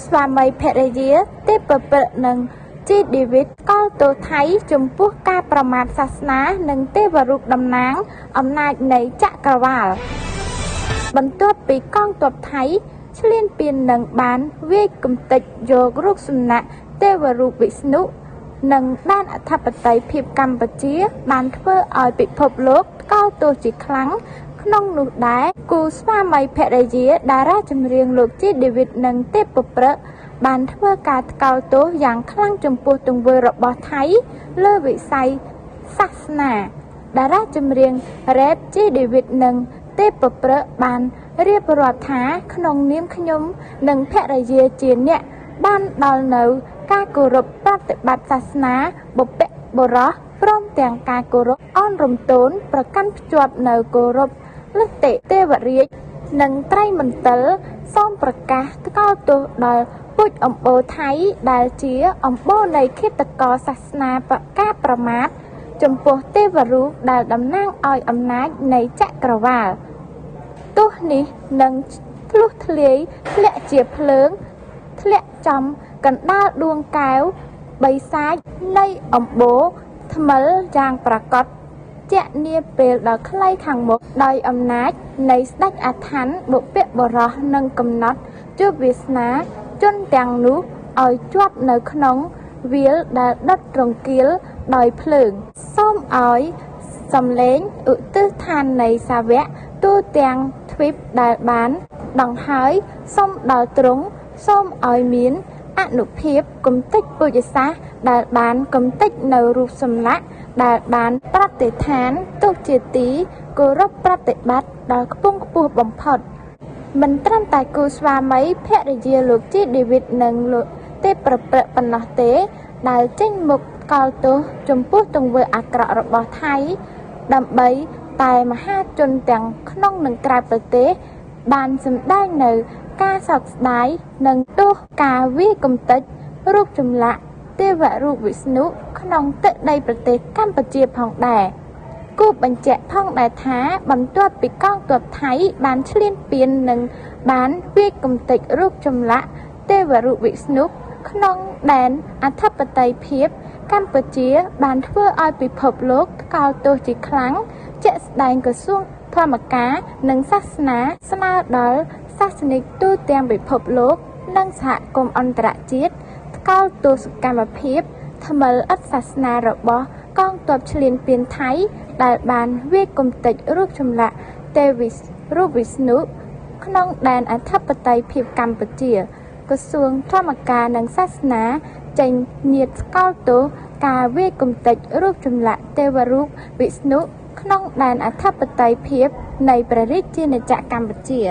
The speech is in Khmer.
ស្វាមីភរិយាទេពព្រឹកនិងជីឌីវីតកលទោសថៃចំពោះការប្រមាថសាសនានិងទេវរូបតំណាងអំណាចនៃចក្រវាឡបន្ទាប់ពីកងទ័ពថៃឈ្លានពាននឹងបានវាយកំទេចយករូបសំណាកទេវរូបវិស្ណុនិងដែនអធិបតេយ្យភាពកម្ពុជាបានធ្វើឲ្យពិភពលោកថ្កោលទោសជាខ្លាំងក្នុងនោះដែរគូស្វាមីភរិយាតារាចម្រៀងលោកជីឌីវីតនិងទេពព្រឹកបានធ្វើការថ្កោលទោសយ៉ាងខ្លាំងចំពោះទង្វើរបស់ថៃលើវិស័យសាសនាតារាចម្រៀងរ៉េបជីឌីវីតនិងទេពព្រឹកបានរៀបរាប់ថាក្នុងនាមខ្ញុំនិងភរិយាជាអ្នកបានដល់នៅការគោរពប្រតិបត្តិសាសនាបុព្វបុរសព្រមទាំងការគោរពអនរំទោនប្រកាន់ភ្ជាប់នៅគោរពលទ្ធិទេវរាជនិងត្រីមន្ទិលសូមប្រកាសថ្កោលទោសដល់ពុជអម្បូរថៃដែលជាអម្បូរនៃឃាតករសាសនាការប្រមាថចំពោះទេវរូបដែលតំណាងឲ្យអំណាចនៃចក្រវាឡទោសនេះនឹងធ្លុះធ្លាយធ្លាក់ជាភ្លើងធ្លាក់ចំកណ្ដាលដួងកែវបីសាច់នៃអម្បូរថ្មិលយ៉ាងប្រកបជានាពេលដ៏ខ្លីខាងមុខដោយអំណាចនៃស្ដេចអាថ័ន្តបុព្វបុរសនិងកំណត់ជោគវាសនាជនទាំងនោះឲ្យជាប់នៅក្នុងវាលដែលដុតរង្គាលដោយភ្លើងសូមឲ្យសំឡេងឧទ្ទិសឋាននៃសាវកទូទាំងទ្វីបដែលបានដង្ហើយសូមដល់ទ្រង់សូមឲ្យមានអនុភាពគំតិចពូជសាសន៍ដែលបានគំតិចនៅរូបសម្លាក់ដែលបានប្រតិឋានទុកជាទីគោរពប្រតិបត្តិដល់ខ្ពង់ខ្ពស់បំផុតមិនត្រឹមតែគូស្វាមីភរិយាលោកជីឌីវីតនិងលោកទេពព្រឹកប៉ុណ្ណោះទេដែលចេញមុខកោលទោសចំពោះទង្វើអាក្រក់របស់ថៃដើម្បីតែមហាជនទាំងក្នុងនិងក្រៅប្រទេសបានសម្ដែងនៅការសោកស្ដាយនិងទោសការវាយកំទេចរូបចម្លាក់ទេវរូបវិស្ណុក្នុងទឹកដីប្រទេសកម្ពុជាផងដែរគូបញ្ជាក់ផងដែរថាបន្ទាប់ពីកងទ័ពថៃបានឈ្លានពាននិងបានវាយកំទេចរូបចម្លាក់ទេវរូបវិស្ណុក្នុងដែនអធិបតេយ្យភាពកម្ពុជាបានធ្វើឲ្យពិភពលោកថ្កោលទោសជាខ្លាំងជាក់ស្ដែងក្រសួងធម្មការនិងសាសនាស្នើដល់សាសនិកទូទាំងពិភពលោកនិងសហគមន៍អន្តរជាតិថ្កោលទោសសកម្មភាពថ្មិលឥតសាសនារបស់កងទ័ពឈ្លានពានថៃដែលបានវាយកំទេចរូបចម្លាក់ទេវរូបវិស្ណុក្នុងដែនអធិបតេយ្យភាពកម្ពុជាក្រសួងធម្មការនិងសាសនាចេញញាតថ្កោលទោសការវាយកំទេចរូបចម្លាក់ទេវរូបវិស្ណុក្នុងដែនអធិបតេយ្យភាពនៃព្រះរាជាណាចក្រកម្ពុជា